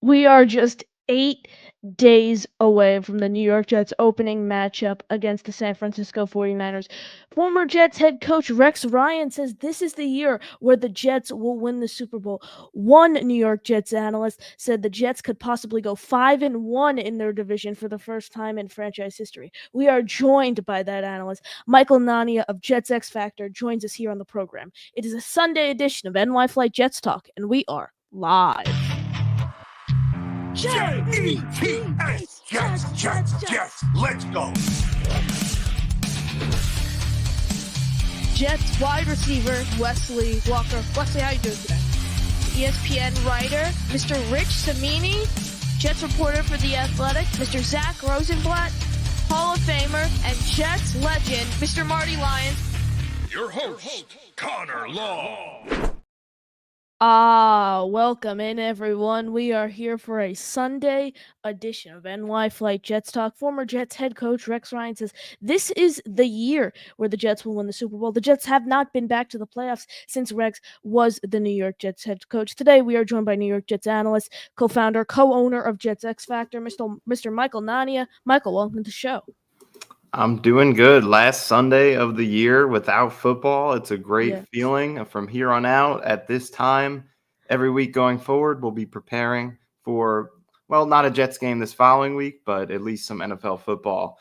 We are just 8 days away from the New York Jets opening matchup against the San Francisco 49ers. Former Jets head coach Rex Ryan says this is the year where the Jets will win the Super Bowl. One New York Jets analyst said the Jets could possibly go 5-1 in their division for the first time in franchise history. We are joined by that analyst. Michael Nania of Jets X Factor joins us here on the program. It is a Sunday edition of NY Flight Jets Talk, and we are live. Jets, Jets, let's go. Jets wide receiver Wesley Walker. Wesley, how you doing today? ESPN writer Mr. Rich Samini, Jets reporter for The Athletic, Mr. Zach Rosenblatt, Hall of Famer and Jets legend Mr. Marty Lyons. Your host, Connor Law. Welcome in, everyone. We are here for a Sunday edition of NY Flight Jets Talk. Former Jets head coach Rex Ryan says this is the year where the Jets will win the Super Bowl. The Jets have not been back to the playoffs since Rex was the New York Jets head coach. Today, we are joined by New York Jets analyst, co-founder, co-owner of Jets X Factor, Mr. Michael Nania. Michael, welcome to the show. I'm doing good. Last Sunday of the year without football. It's a great feeling. From here on out, at this time, every week going forward, we'll be preparing for, well, not a Jets game this following week, but at least some NFL football,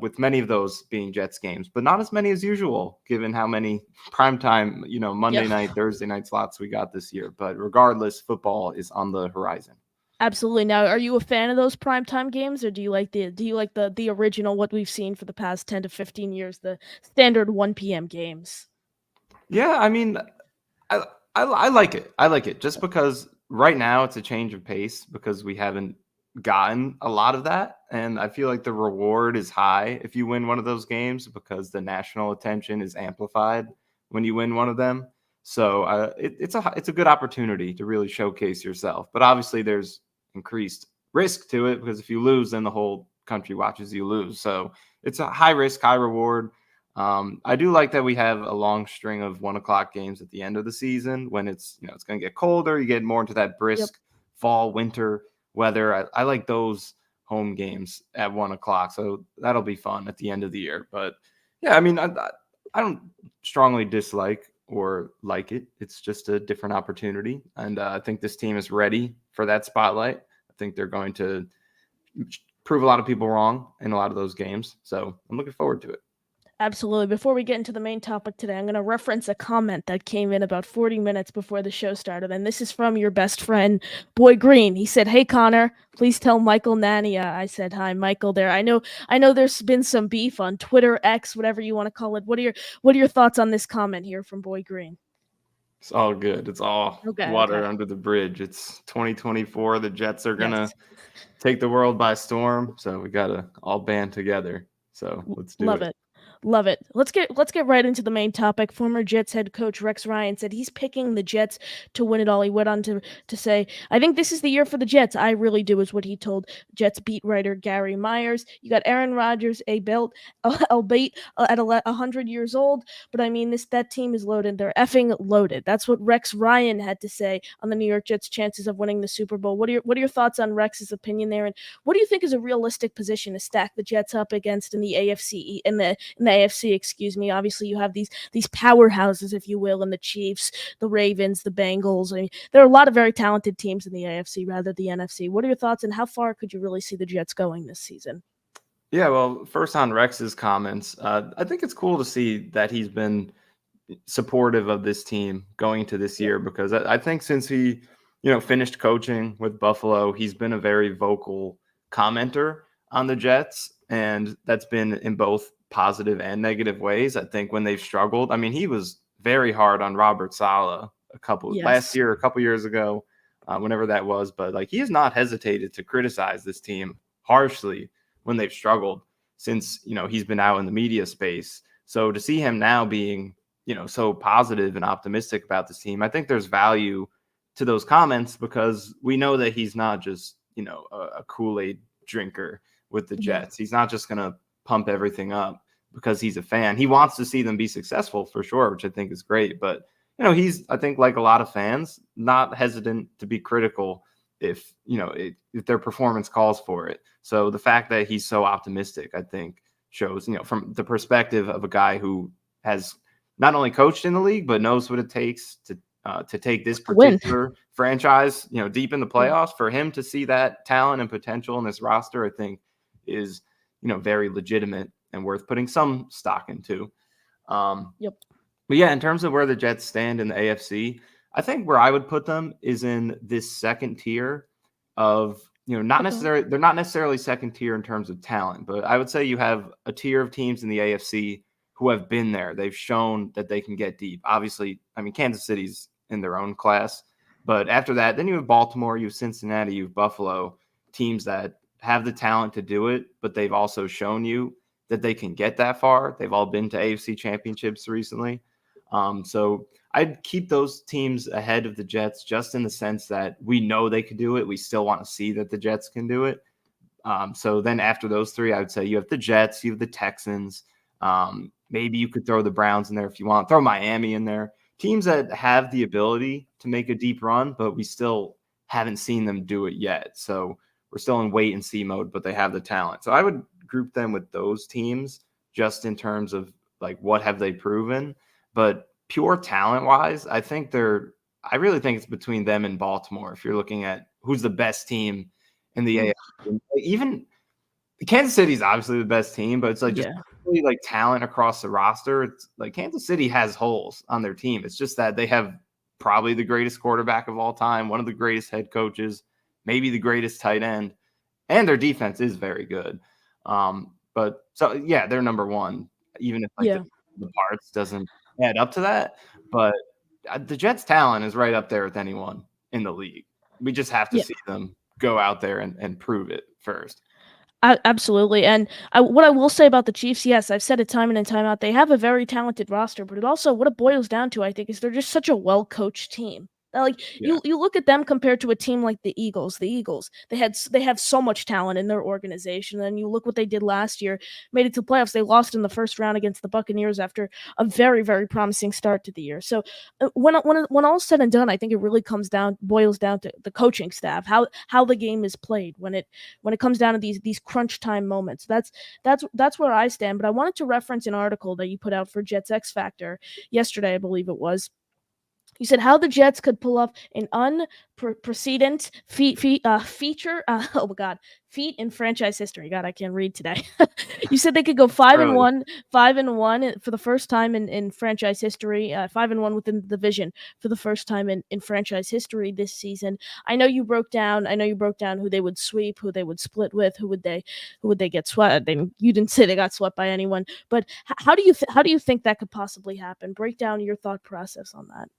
with many of those being Jets games, but not as many as usual, given how many primetime, Monday night, Thursday night slots we got this year. But regardless, football is on the horizon. Absolutely. Now, are you a fan of those primetime games, or do you like the original, what we've seen for the past 10 to 15 years, the standard 1 p.m. games? Yeah, I mean, I like it. I like it just because right now it's a change of pace because we haven't gotten a lot of that, and I feel like the reward is high if you win one of those games because the national attention is amplified when you win one of them. So it's a good opportunity to really showcase yourself. But obviously, there's increased risk to it because if you lose, then the whole country watches you lose. So it's a high risk, high reward. I do like that we have a long string of 1:00 games at the end of the season when it's going to get colder. You get more into that brisk fall, winter weather. I like those home games at 1:00. So that'll be fun at the end of the year. But yeah, I mean, I don't strongly dislike or like it. It's just a different opportunity. And I think this team is ready for that spotlight. I think they're going to prove a lot of people wrong in a lot of those games. So I'm looking forward to it. Absolutely. Before we get into the main topic today, I'm going to reference a comment that came in about 40 minutes before the show started, and this is from your best friend, Boy Green. He said, "Hey, Connor, please tell Michael Nania I said hi, Michael." There, I know there's been some beef on Twitter, X, whatever you want to call it. What are your thoughts on this comment here from Boy Green? It's all good. It's all water under the bridge. It's 2024. The Jets are going to take the world by storm, so we got to all band together. So let's do it. Love it. Let's get right into the main topic. Former Jets head coach Rex Ryan said he's picking the Jets to win it all. He went on to say, "I think this is the year for the Jets. I really do," is what he told Jets beat writer Gary Myers. You got Aaron Rodgers, albeit at 100 years old, but I mean that team is loaded. They're effing loaded. That's what Rex Ryan had to say on the New York Jets' chances of winning the Super Bowl. What are your thoughts on Rex's opinion there, and what do you think is a realistic position to stack the Jets up against in the AFC in the AFC, excuse me. Obviously, you have these powerhouses, if you will, in the Chiefs, the Ravens, the Bengals. I mean, there are a lot of very talented teams in the AFC rather than the NFC. What are your thoughts, and how far could you really see the Jets going this season? Yeah, well, first on Rex's comments, I think it's cool to see that he's been supportive of this team going into this year because I think since he, finished coaching with Buffalo, he's been a very vocal commenter on the Jets, and that's been in both positive and negative ways. I think when they've struggled, I mean, he was very hard on Robert Saleh last year, a couple years ago, whenever that was. But like, he has not hesitated to criticize this team harshly when they've struggled since, he's been out in the media space. So to see him now being, so positive and optimistic about this team, I think there's value to those comments because we know that he's not just, a Kool-Aid drinker with the Jets. He's not just going to pump everything up because he's a fan. He wants to see them be successful for sure, which I think is great. But, he's, I think, like a lot of fans, not hesitant to be critical if if their performance calls for it. So the fact that he's so optimistic, I think, shows from the perspective of a guy who has not only coached in the league but knows what it takes to take this To win. particular franchise deep in the Yeah. playoffs. For him to see that talent and potential in this roster, I think is very legitimate and worth putting some stock into. Yep. But yeah, in terms of where the Jets stand in the AFC, I think where I would put them is in this second tier of, not necessarily, they're not necessarily second tier in terms of talent, but I would say you have a tier of teams in the AFC who have been there. They've shown that they can get deep. Obviously, I mean, Kansas City's in their own class, but after that, then you have Baltimore, you have Cincinnati, you have Buffalo, teams that have the talent to do it, but they've also shown you that they can get that far. They've all been to AFC championships recently. So I'd keep those teams ahead of the Jets just in the sense that we know they could do it. We still want to see that the Jets can do it. So then after those three, I would say you have the Jets, you have the Texans. Maybe you could throw the Browns in there if you want. Throw Miami in there. Teams that have the ability to make a deep run, but we still haven't seen them do it yet. So we're still in wait and see mode, but they have the talent. So I would group them with those teams just in terms of like what have they proven. But pure talent wise, I really think it's between them and Baltimore. If you're looking at who's the best team in the AFC, even Kansas City is obviously the best team, but it's like just really like talent across the roster. It's like Kansas City has holes on their team. It's just that they have probably the greatest quarterback of all time, one of the greatest head coaches, maybe the greatest tight end, and their defense is very good. But so yeah, they're number one, even if like the parts doesn't add up to that. But the Jets' talent is right up there with anyone in the league. We just have to see them go out there and prove it first. Absolutely. And what I will say about the Chiefs, yes, I've said it time in and time out. They have a very talented roster, but it also, what it boils down to, I think, is they're just such a well-coached team. Like you look at them compared to a team like the Eagles. The Eagles, they have so much talent in their organization. And you look what they did last year, made it to playoffs. They lost in the first round against the Buccaneers after a very, very promising start to the year. So when all's said and done, I think it really boils down to the coaching staff, how the game is played when it comes down to these crunch time moments. That's where I stand. But I wanted to reference an article that you put out for Jets X Factor yesterday, I believe it was. You said how the Jets could pull off an unprecedented feature. Oh my God, feat in franchise history. God, I can't read today. You said they could go 5-1 for the first time in franchise history. 5-1 within the division for the first time in franchise history this season. I know you broke down who they would sweep, who they would split with, who would they get swept. You didn't say they got swept by anyone, but how do you think that could possibly happen? Break down your thought process on that.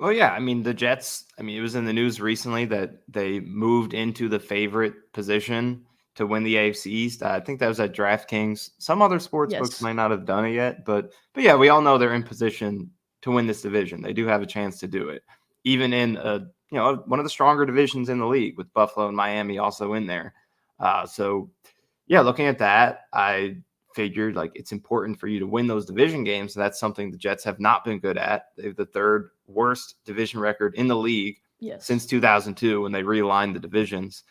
Well, yeah, I mean, the Jets, it was in the news recently that they moved into the favorite position to win the AFC East. I think that was at DraftKings. Some other sports books might not have done it yet, but yeah, we all know they're in position to win this division. They do have a chance to do it, even in one of the stronger divisions in the league with Buffalo and Miami also in there. So yeah, looking at that, I figured like it's important for you to win those division games. And that's something the Jets have not been good at. They have the third worst division record in the league since 2002 when they realigned the divisions,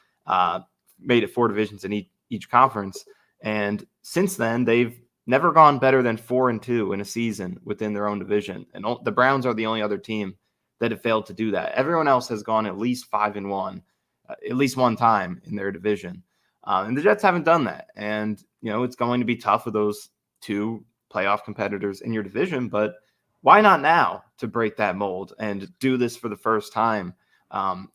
made it 4 divisions in each conference. And since then, they've never gone better than 4-2 in a season within their own division. And the Browns are the only other team that have failed to do that. Everyone else has gone at least 5-1, at least one time in their division. And the Jets haven't done that. And, it's going to be tough with those 2 playoff competitors in your division, but why not now to break that mold and do this for the first time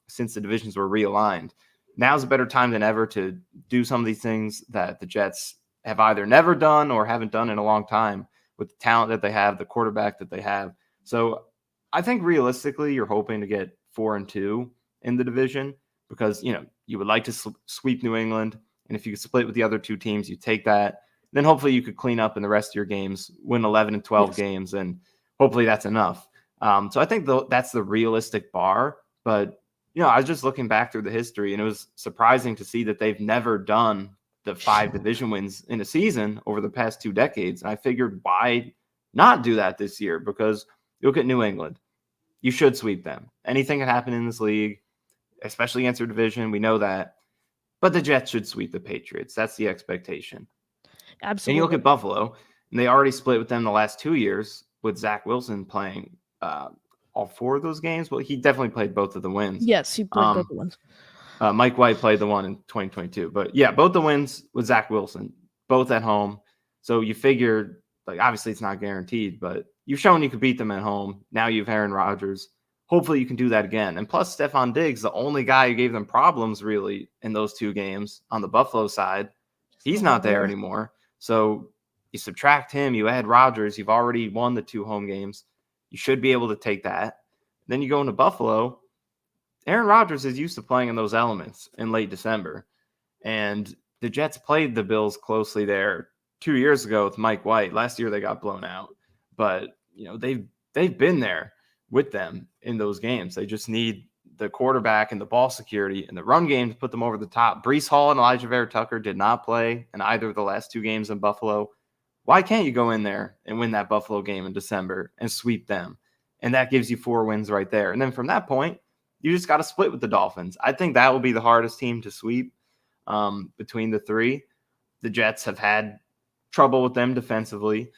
since the divisions were realigned? Now's a better time than ever to do some of these things that the Jets have either never done or haven't done in a long time with the talent that they have, the quarterback that they have. So I think realistically, you're hoping to get 4-2 in the division because, you would like to sweep New England. And if you could split with the other 2 teams, you take that. Then hopefully you could clean up in the rest of your games, win 11 and 12 games, and hopefully that's enough. So I think that's the realistic bar. But, I was just looking back through the history, and it was surprising to see that they've never done the 5 division wins in a season over the past 2 decades. And I figured, why not do that this year? Because you look at New England. You should sweep them. Anything can happen in this league. especially against their division. We know that. But the Jets should sweep the Patriots. That's the expectation. And you look Absolutely. at Buffalo, and they already split with them the last 2 years with Zach Wilson playing all 4 of those games. Well, he definitely played both of the wins. Yes, he played both the ones. Mike White played the one in 2022. But yeah, both the wins with Zach Wilson, both at home. So you figure, like, obviously it's not guaranteed, but you've shown you could beat them at home. Now you have Aaron Rodgers. Hopefully you can do that again. And plus, Stephon Diggs, the only guy who gave them problems really in those 2 games on the Buffalo side, he's not there anymore. So you subtract him, you add Rodgers, you've already won the 2 home games. You should be able to take that. Then you go into Buffalo. Aaron Rodgers is used to playing in those elements in late December. And the Jets played the Bills closely there 2 years ago with Mike White. Last year they got blown out. But, they've been there with them in those games. They just need the quarterback and the ball security and the run game to put them over the top. Breece Hall and Elijah Vera-Tucker did not play in either of the last 2 games in Buffalo. Why can't you go in there and win that Buffalo game in December and sweep them? And that gives you 4 wins right there. And then from that point, you just got to split with the Dolphins. I think that will be the hardest team to sweep between the 3. The Jets have had trouble with them defensively.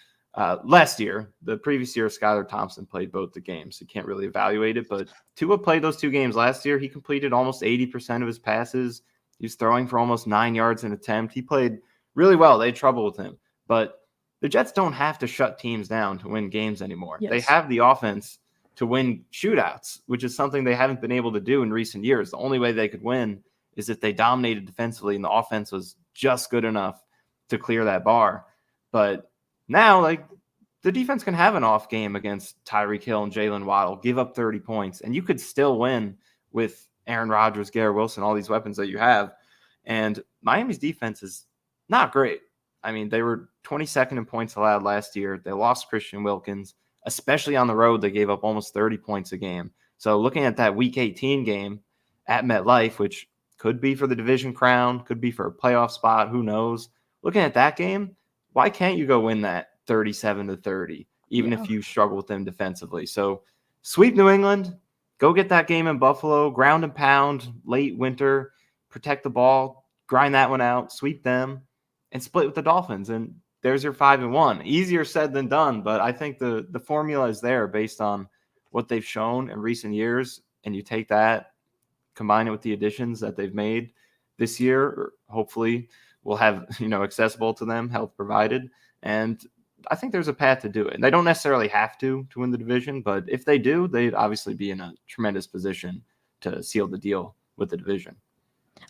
Last year, the previous year, Skylar Thompson played both the games. You can't really evaluate it, but Tua played those 2 games last year. He completed almost 80% of his passes. He was throwing for almost 9 yards an attempt. He played really well. They had trouble with him. But the Jets don't have to shut teams down to win games anymore. Yes. They have the offense to win shootouts, which is something they haven't been able to do in recent years. The only way they could win is if they dominated defensively and the offense was just good enough to clear that bar. But now, the defense can have an off game against Tyreek Hill and Jalen Waddle, give up 30 points, and you could still win with Aaron Rodgers, Garrett Wilson, all these weapons that you have. And Miami's defense is not great. I mean, they were 22nd in points allowed last year. They lost Christian Wilkins, especially on the road. They gave up almost 30 points a game. So looking at that Week 18 game at MetLife, which could be for the division crown, could be for a playoff spot, who knows? Looking at that game, why can't you go win that 37-30, even if you struggle with them defensively? So sweep New England, go get that game in Buffalo, ground and pound, late winter, protect the ball, grind that one out, sweep them, and split with the Dolphins. And there's your 5-1. Easier said than done, but I think the formula is there based on what they've shown in recent years. And you take that, combine it with the additions that they've made this year, or hopefully will have, accessible to them, health provided. And I think there's a path to do it. They don't necessarily have to win the division, but if they do, they'd obviously be in a tremendous position to seal the deal with the division.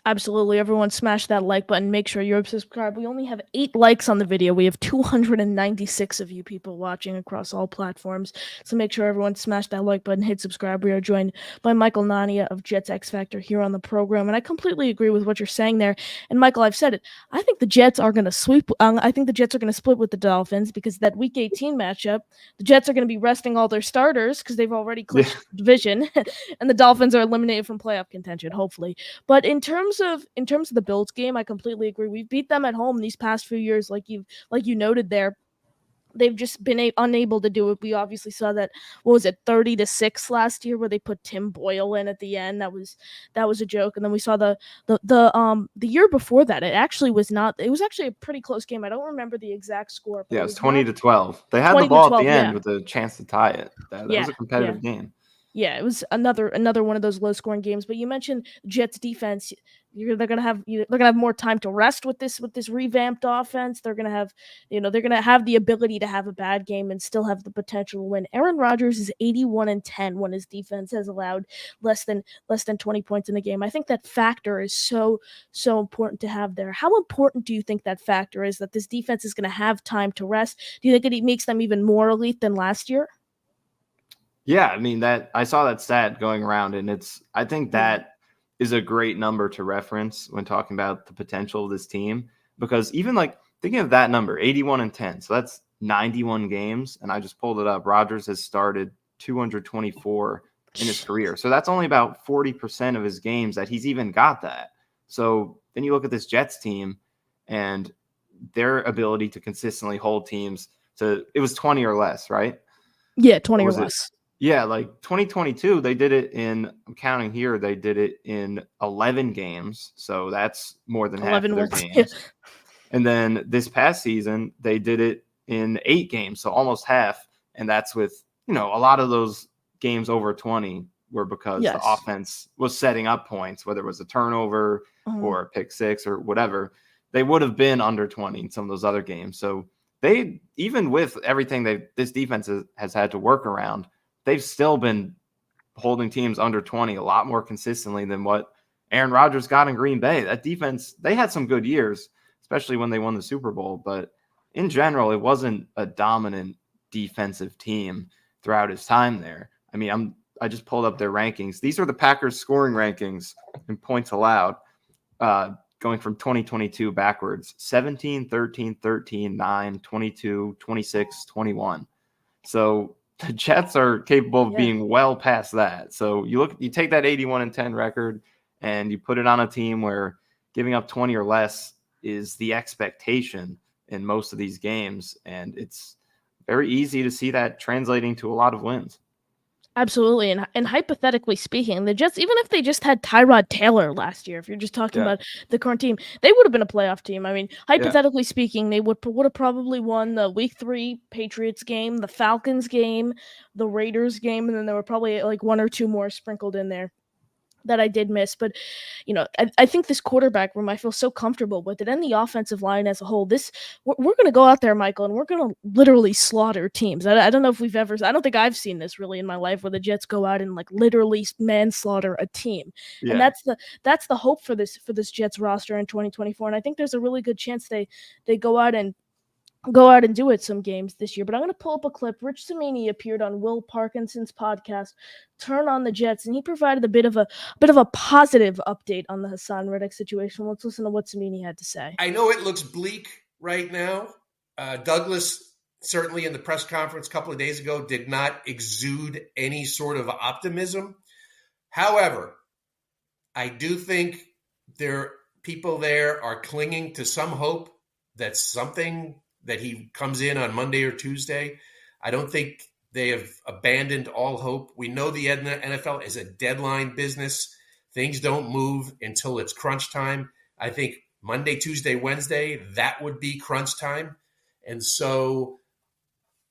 Absolutely. Everyone smash that like button. Make sure you're subscribed. We only have 8 likes on the video. We have 296 of you people watching across all platforms. So make sure everyone smash that like button, hit subscribe. We are joined by Michael Nania of Jets X Factor here on the program. And I completely agree with what you're saying there. And Michael, I've said it. I think the Jets are going to sweep. I think the Jets are going to split with the Dolphins because that Week 18 matchup, the Jets are going to be resting all their starters because they've already clinched the division. And the Dolphins are eliminated from playoff contention, hopefully. But in terms of the Bills game, I completely agree. We've beat them at home these past few years, like you noted there. They've just been unable to do it. We obviously saw that. What was it, 30-6 last year, where they put Tim Boyle in at the end. That was a joke. And then we saw the year before that. It was actually a pretty close game. I don't remember the exact score. But it was 20-12. They had the ball at the end with a chance to tie it. That was a competitive game. Yeah, it was another one of those low-scoring games. But you mentioned Jets defense. They're gonna have more time to rest with this revamped offense. They're gonna have the ability to have a bad game and still have the potential to win. Aaron Rodgers is 81-10 when his defense has allowed less than 20 points in a game. I think that factor is so important to have there. How important do you think that factor is, that this defense is gonna have time to rest? Do you think it makes them even more elite than last year? Yeah, I mean, that I saw that stat going around, and I think that is a great number to reference when talking about the potential of this team, because even thinking of that number, 81-10, so that's 91 games, and I just pulled it up. Rodgers has started 224 in his career, so that's only about 40% of his games that he's even got that. So then you look at this Jets team and their ability to consistently hold teams to, it was 20 or less, right? Yeah, 20 or less. Yeah, like 2022, they did it in, I'm counting here, they did it in 11 games. So that's more than half 11 of their wins. Yeah. games. And then this past season, they did it in 8 games, so almost half. And that's with, a lot of those games over 20 were because the Yes. offense was setting up points, whether it was a turnover Mhm. or a pick six or whatever. They would have been under 20 in some of those other games. So they, even with everything this defense has had to work around, they've still been holding teams under 20 a lot more consistently than what Aaron Rodgers got in Green Bay. That defense, they had some good years, especially when they won the Super Bowl, but in general, it wasn't a dominant defensive team throughout his time there. I mean, I just pulled up their rankings. These are the Packers scoring rankings in points allowed, going from 2022 backwards: 17, 13, 13, 9, 22, 26, 21. So the Jets are capable of Yeah. being well past that. So you take that 81-10 record and you put it on a team where giving up 20 or less is the expectation in most of these games, and it's very easy to see that translating to a lot of wins. Absolutely, and hypothetically speaking, the Jets, even if they just had Tyrod Taylor last year, if you're just talking Yeah, about the current team, they would have been a playoff team. I mean, yeah, hypothetically speaking, they would have probably won the Week 3 Patriots game, the Falcons game, the Raiders game, and then there were probably like one or two more sprinkled in there that I did miss. But I think this quarterback room, I feel so comfortable with it, and the offensive line as a whole. We're going to go out there, Michael, and we're going to literally slaughter teams. I don't know if we've ever. I don't think I've seen this really in my life where the Jets go out and like literally manslaughter a team, and yeah. that's the hope for this Jets roster in 2024. And I think there's a really good chance they go out and do it some games this year. But I'm going to pull up a clip. Rich Cimini appeared on Will Parkinson's podcast, Turn on the Jets, and he provided a positive update on the Hassan Reddick situation. Let's listen to what Cimini had to say. I know it looks bleak right now. Douglas, certainly in the press conference a couple of days ago, did not exude any sort of optimism. However, I do think people there are clinging to some hope that something that he comes in on Monday or Tuesday. I don't think they have abandoned all hope. We know the NFL is a deadline business. Things don't move until it's crunch time. I think Monday, Tuesday, Wednesday, that would be crunch time. And so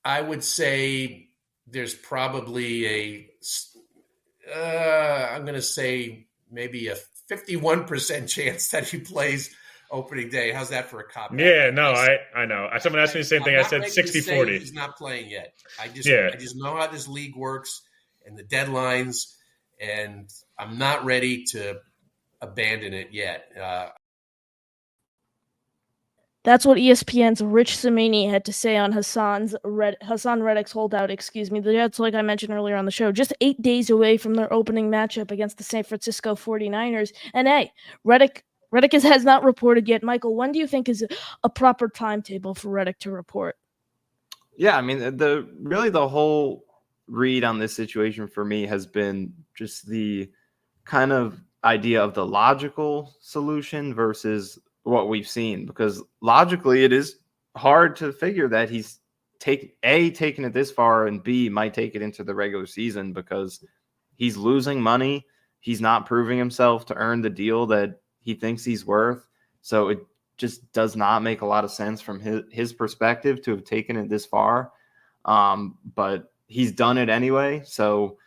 I would say there's probably I'm going to say maybe a 51% chance that he plays opening day. How's that for a cop? Yeah, no, I know. Someone asked me the same thing. I said 60-40. He's not playing yet. I just know how this league works and the deadlines, and I'm not ready to abandon it yet. That's what ESPN's Rich Cimini had to say on Hassan Reddick's holdout. Excuse me. The Jets, like I mentioned earlier on the show, just 8 days away from their opening matchup against the San Francisco 49ers. And hey, Reddick has not reported yet. Michael, when do you think is a proper timetable for Reddick to report? Yeah, I mean, the whole read on this situation for me has been just the kind of idea of the logical solution versus what we've seen, because logically it is hard to figure that he's taken it this far, and B, might take it into the regular season because he's losing money. He's not proving himself to earn the deal that he thinks he's worth. So it just does not make a lot of sense from his perspective to have taken it this far. But he's done it anyway. So,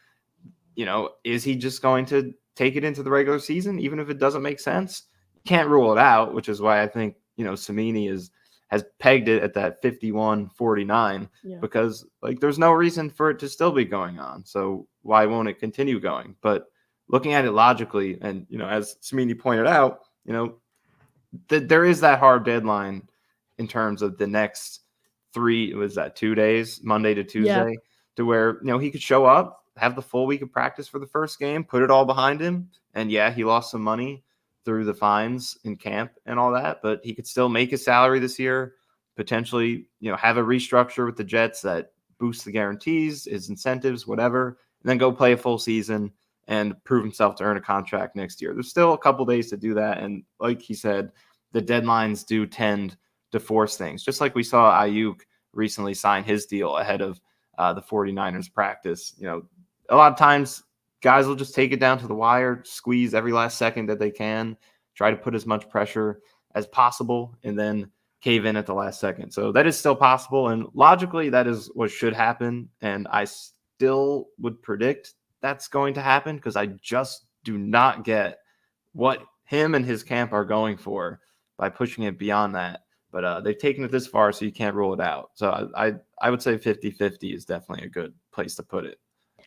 is he just going to take it into the regular season, even if it doesn't make sense? Can't rule it out, which is why I think, Cimini has pegged it at that 51-49, because there's no reason for it to still be going on. So why won't it continue going? But looking at it logically, and, as Cimini pointed out, there is that hard deadline in terms of the next 2 days, Monday to Tuesday, to where, he could show up, have the full week of practice for the first game, put it all behind him. And he lost some money through the fines in camp and all that, but he could still make his salary this year, potentially, have a restructure with the Jets that boosts the guarantees, his incentives, whatever, and then go play a full season and prove himself to earn a contract next year. There's still a couple days to do that. And like he said, the deadlines do tend to force things, just like we saw Ayuk recently sign his deal ahead of the 49ers practice. A lot of times guys will just take it down to the wire, squeeze every last second that they can, try to put as much pressure as possible, and then cave in at the last second. So that is still possible, and logically that is what should happen, and I still would predict that's going to happen because I just do not get what him and his camp are going for by pushing it beyond that. But they've taken it this far, so you can't rule it out. So I would say 50-50 is definitely a good place to put it.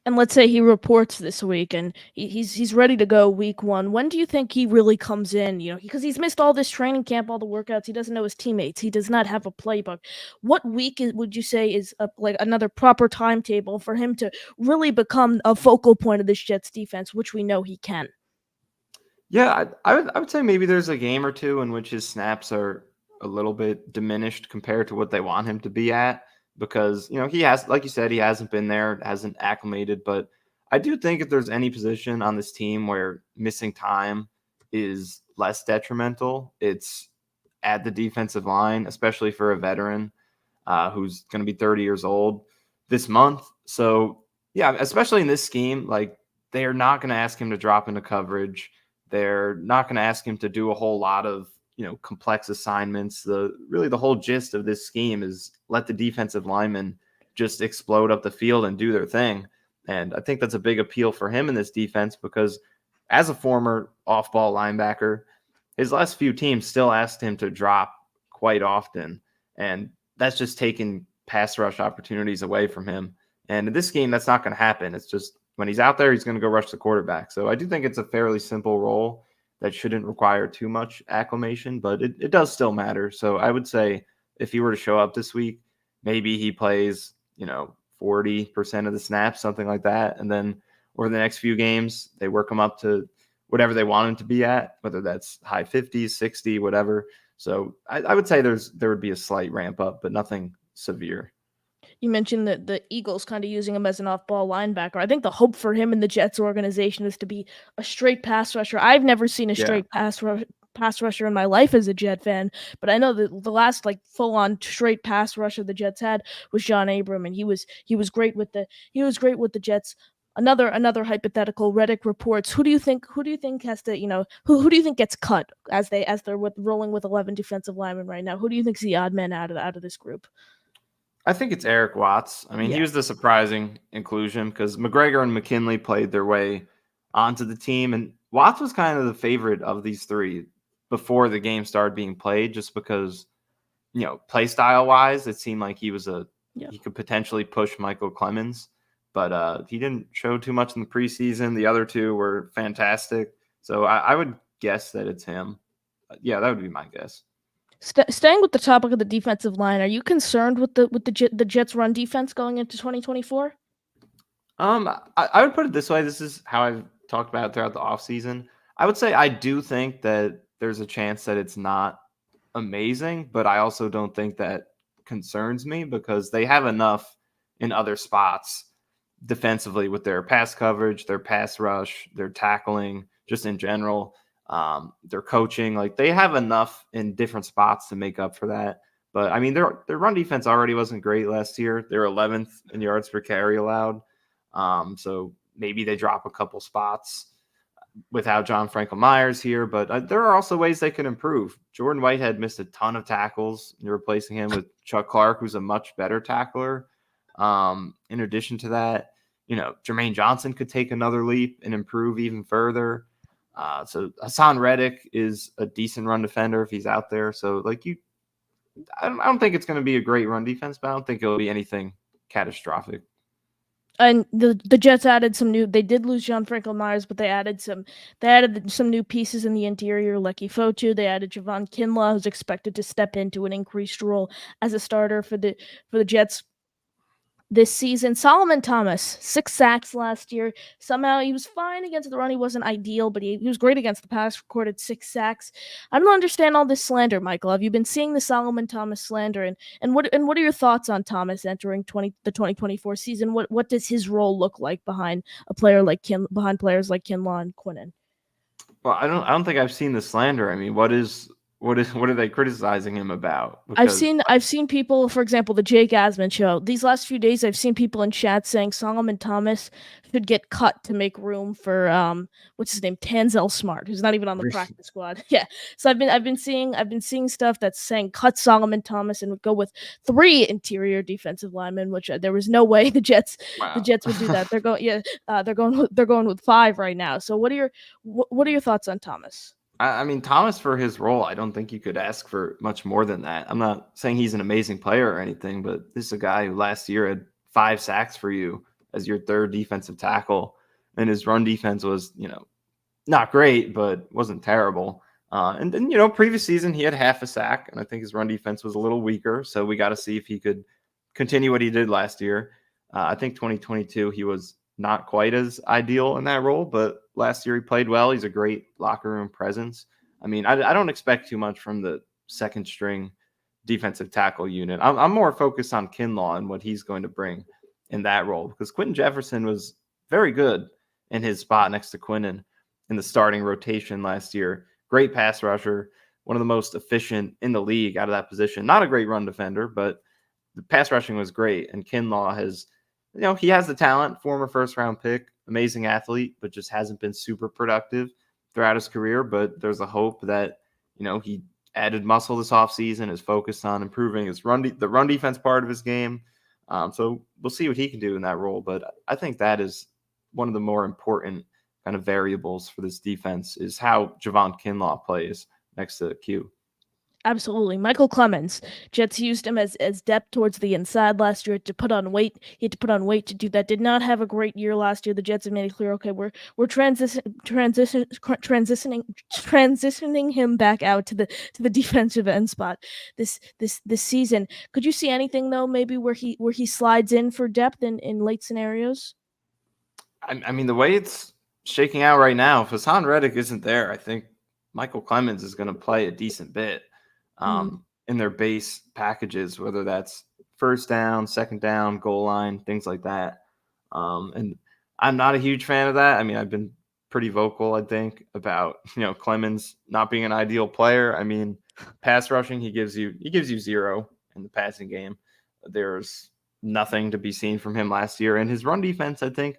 And let's say he reports this week and he's ready to go week 1. When do you think he really comes in? Because he's missed all this training camp, all the workouts. He doesn't know his teammates. He does not have a playbook. What week would you say is like another proper timetable for him to really become a focal point of this Jets defense, which we know he can? Yeah, I would say maybe there's a game or two in which his snaps are a little bit diminished compared to what they want him to be at. Because, he has, like you said, he hasn't been there, hasn't acclimated. But I do think if there's any position on this team where missing time is less detrimental, it's at the defensive line, especially for a veteran who's going to be 30 years old this month. So, yeah, especially in this scheme, like they are not going to ask him to drop into coverage. They're not going to ask him to do a whole lot of complex assignments. The whole gist of this scheme is let the defensive linemen just explode up the field and do their thing. And I think that's a big appeal for him in this defense because as a former off-ball linebacker, his last few teams still asked him to drop quite often. And that's just taking pass rush opportunities away from him. And in this game, that's not going to happen. It's just when he's out there, he's going to go rush the quarterback. So I do think it's a fairly simple role that shouldn't require too much acclimation, but it does still matter. So I would say if he were to show up this week, maybe he plays, 40% of the snaps, something like that. And then over the next few games, they work him up to whatever they want him to be at, whether that's high 50s, 60, whatever. So I would say there would be a slight ramp up, but nothing severe. You mentioned that the Eagles kind of using him as an off-ball linebacker. I think the hope for him in the Jets organization is to be a straight pass rusher. I've never seen a straight pass rusher in my life as a Jet fan, but I know that the last full-on straight pass rusher the Jets had was John Abram, and he was great with the Jets. Another hypothetical. Reddick reports. Who do you think has to who do you think gets cut as they're rolling with 11 defensive linemen right now? Who do you think's the odd man out of this group? I think it's Eric Watts. I mean, he was the surprising inclusion because McGregor and McKinley played their way onto the team, and Watts was kind of the favorite of these three before the game started being played, just because, play style wise, it seemed like he was he could potentially push Michael Clemens, but he didn't show too much in the preseason. The other two were fantastic, so I would guess that it's him. Yeah, that would be my guess. Staying with the topic of the defensive line, are you concerned with the Jets' run defense going into 2024? I would put it this way. This is how I've talked about it throughout the offseason. I would say I do think that there's a chance that it's not amazing, but I also don't think that concerns me because they have enough in other spots defensively with their pass coverage, their pass rush, their tackling, just in general. Their coaching, they have enough in different spots to make up for that. But I mean, their run defense already wasn't great last year. They're 11th in yards per carry allowed. So maybe they drop a couple spots without John Franklin Myers here, but there are also ways they can improve. Jordan Whitehead missed a ton of tackles. You're replacing him with Chuck Clark, who's a much better tackler. In addition to that, Jermaine Johnson could take another leap and improve even further. So Hassan Reddick is a decent run defender if he's out there. So I don't think it's going to be a great run defense, but I don't think it'll be anything catastrophic. And the Jets added some new. They did lose John Franklin Myers, but they added some new pieces in the interior. Lecky Fotu. They added Javon Kinlaw, who's expected to step into an increased role as a starter for the Jets this season. Solomon Thomas, 6 sacks last year. Somehow he was fine against the run. He wasn't ideal, but he was great against the pass, recorded 6 sacks. I don't understand all this slander, Michael. Have you been seeing the Solomon Thomas slander? And what are your thoughts on Thomas entering the 2024 season? What does his role look like behind players like Kinlaw and Quinnen? Well, I don't think I've seen the slander. I mean, what is what are they criticizing him about? I've seen people, for example, the Jake Asman show. These last few days, I've seen people in chat saying Solomon Thomas should get cut to make room for what's his name, Tanzel Smart, who's not even on the practice squad. Yeah, so I've been seeing stuff that's saying cut Solomon Thomas and go with 3 interior defensive linemen, which there was no way the Jets would do that. They're going with 5 right now. So what are your thoughts on Thomas? I mean, Thomas, for his role, I don't think you could ask for much more than that. I'm not saying he's an amazing player or anything, but this is a guy who last year had 5 sacks for you as your 3rd defensive tackle, and his run defense was, not great, but wasn't terrible. And then, previous season he had half a sack, and I think his run defense was a little weaker. So we got to see if he could continue what he did last year. I think 2022 he was not quite as ideal in that role, but last year he played well. He's a great locker room presence. I mean, I don't expect too much from the 2nd string defensive tackle unit. I'm more focused on Kinlaw and what he's going to bring in that role, because Quentin Jefferson was very good in his spot next to Quinnen in the starting rotation last year. Great pass rusher, one of the most efficient in the league out of that position. Not a great run defender, but the pass rushing was great. And Kinlaw has, he has the talent, former 1st-round pick, amazing athlete, but just hasn't been super productive throughout his career. But there's a hope that, he added muscle this offseason, is focused on improving his the run defense part of his game. So we'll see what he can do in that role. But I think that is one of the more important kind of variables for this defense, is how Javon Kinlaw plays next to Q. Absolutely. Michael Clemens. Jets used him as depth towards the inside last year to put on weight. He had to put on weight to do that. Did not have a great year last year. The Jets have made it clear, okay, we're transitioning him back out to the defensive end spot this season. Could you see anything though, maybe where he slides in for depth in late scenarios? I mean, the way it's shaking out right now, if Hassan Reddick isn't there, I think Michael Clemens is going to play a decent bit in their base packages, whether that's 1st down, 2nd down, goal line, things like that. And I'm not a huge fan of that. I mean, I've been pretty vocal, I think, about, Clemens not being an ideal player. I mean, pass rushing, he gives you 0 in the passing game. There's nothing to be seen from him last year. And his run defense, I think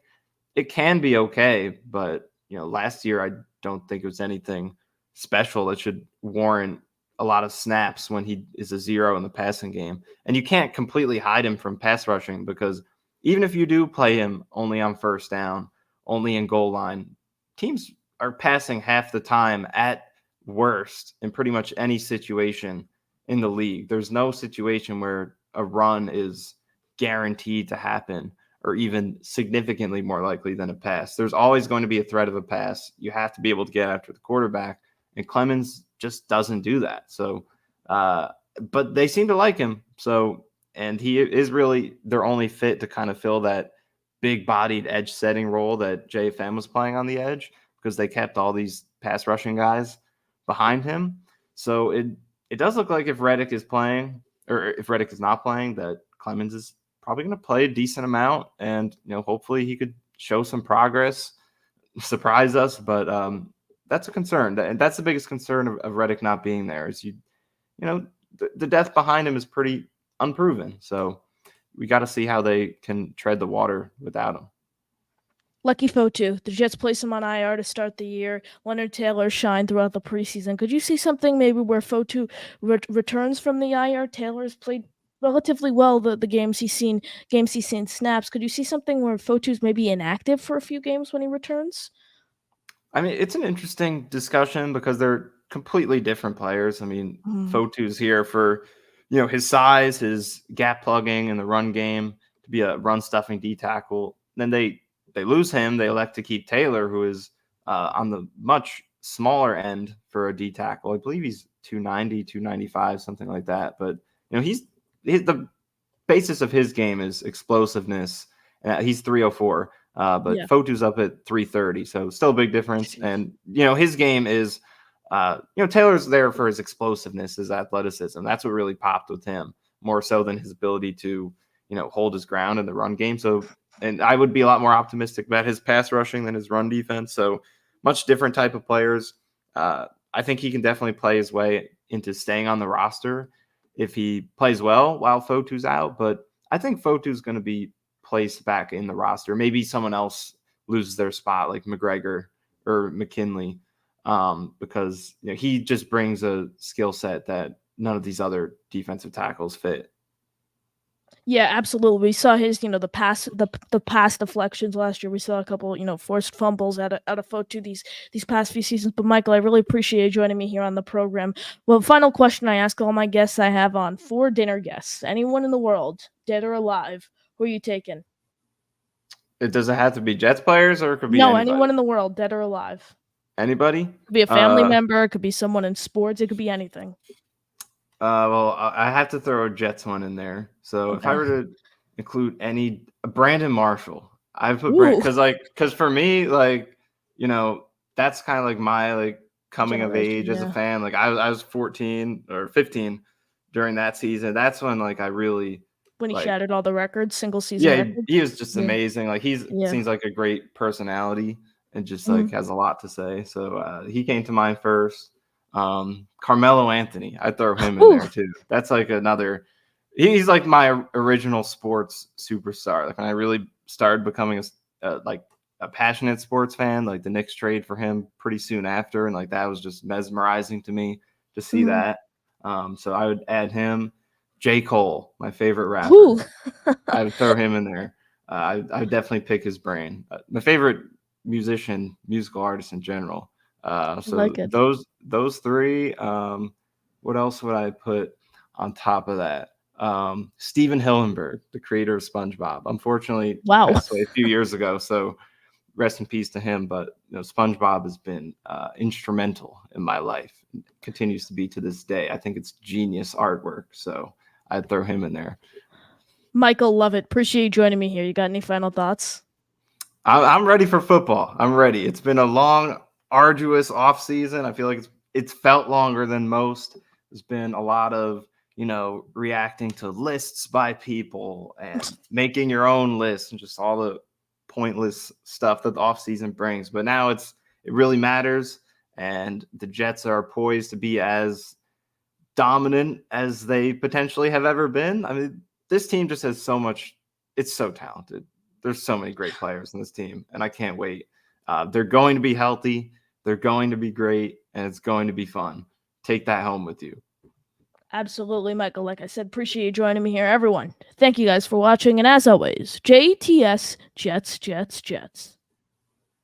it can be okay, but last year I don't think it was anything special that should warrant a lot of snaps when he is a 0 in the passing game. And you can't completely hide him from pass rushing, because even if you do play him only on 1st down, only in goal line, teams are passing half the time at worst in pretty much any situation in the league. There's no situation where a run is guaranteed to happen or even significantly more likely than a pass. There's always going to be a threat of a pass. You have to be able to get after the quarterback, and Clemens just doesn't do that. So, but they seem to like him. So, and he is really their only fit to kind of fill that big-bodied edge setting role that JFM was playing on the edge, because they kept all these pass rushing guys behind him. So it does look like if Reddick is playing, or if Reddick is not playing, that Clemens is probably going to play a decent amount, and hopefully he could show some progress, surprise us. But that's a concern, and that's the biggest concern of Reddick not being there. Is the depth behind him is pretty unproven. So we got to see how they can tread the water without him. Lucky Fotu. The Jets place him on IR to start the year. Leonard Taylor shined throughout the preseason. Could you see something maybe where Fotu returns from the IR? Taylor's played relatively well the games he's seen snaps. Could you see something where Fotu's maybe inactive for a few games when he returns? I mean, it's an interesting discussion because they're completely different players. I mean, Fotu's here for his size, his gap plugging in the run game, to be a run stuffing D tackle. Then they lose him. They elect to keep Taylor, who is on the much smaller end for a D tackle. I believe he's 290, 295, something like that. But the basis of his game is explosiveness. He's 304, but yeah. Fotu's up at 330, so still a big difference. And his game is, Taylor's there for his explosiveness, his athleticism. That's what really popped with him, more so than his ability to hold his ground in the run game. So, and I would be a lot more optimistic about his pass rushing than his run defense. So much different type of players. I think he can definitely play his way into staying on the roster if he plays well while Fotu's out. But I think Fotu's going to be placed back in the roster. Maybe someone else loses their spot, like McGregor or McKinley, because he just brings a skill set that none of these other defensive tackles fit. Yeah, absolutely. We saw his, the pass deflections last year. We saw a couple, forced fumbles out of Fotu these past few seasons. But Michael, I really appreciate you joining me here on the program. Well, final question I ask all my guests I have on: for dinner guests, anyone in the world, dead or alive, who are you taking? Does it have to be Jets players, or it could be No, anybody? anyone in the world, dead or alive. Anybody? Could be a family member. It could be someone in sports. It could be anything. Well, I have to throw a Jets one in there. So Okay. if I were to include Brandon Marshall, I put because for me, that's kind of like my coming of age as a fan. Like I was 14 or 15 during that season. That's when I really when he shattered all the records, single season. Yeah, records. he was just amazing. Like seems like a great personality and just has a lot to say. So he came to mind first. Carmelo Anthony, I'd throw him in there too. That's another. He's like my original sports superstar. Like when I really started becoming a passionate sports fan, like the Knicks trade for him pretty soon after, and that was just mesmerizing to me to see that. So I would add him. J. Cole, my favorite rapper. I would throw him in there. I would definitely pick his brain. My favorite musical artist in general. So those three. What else would I put on top of that? Steven Hillenburg, the creator of SpongeBob. Unfortunately, passed away a few years ago. So rest in peace to him. But SpongeBob has been instrumental in my life. It continues to be to this day. I think it's genius artwork. So I'd throw him in there. Michael, love it. Appreciate you joining me here. You got any final thoughts? I'm ready for football. I'm ready. It's been a long, arduous off season. I feel like it's felt longer than most. There's been a lot of reacting to lists by people and making your own lists and just all the pointless stuff that the off season brings. But now it really matters, and the Jets are poised to be as dominant as they potentially have ever been. I mean, this team just has so much. It's so talented. There's so many great players in this team, and I can't wait. They're going to be healthy. They're going to be great, and it's going to be fun. Take that home with you. Absolutely, Michael. Like I said, appreciate you joining me here. Everyone, thank you guys for watching, and as always, JTS, Jets, Jets, Jets.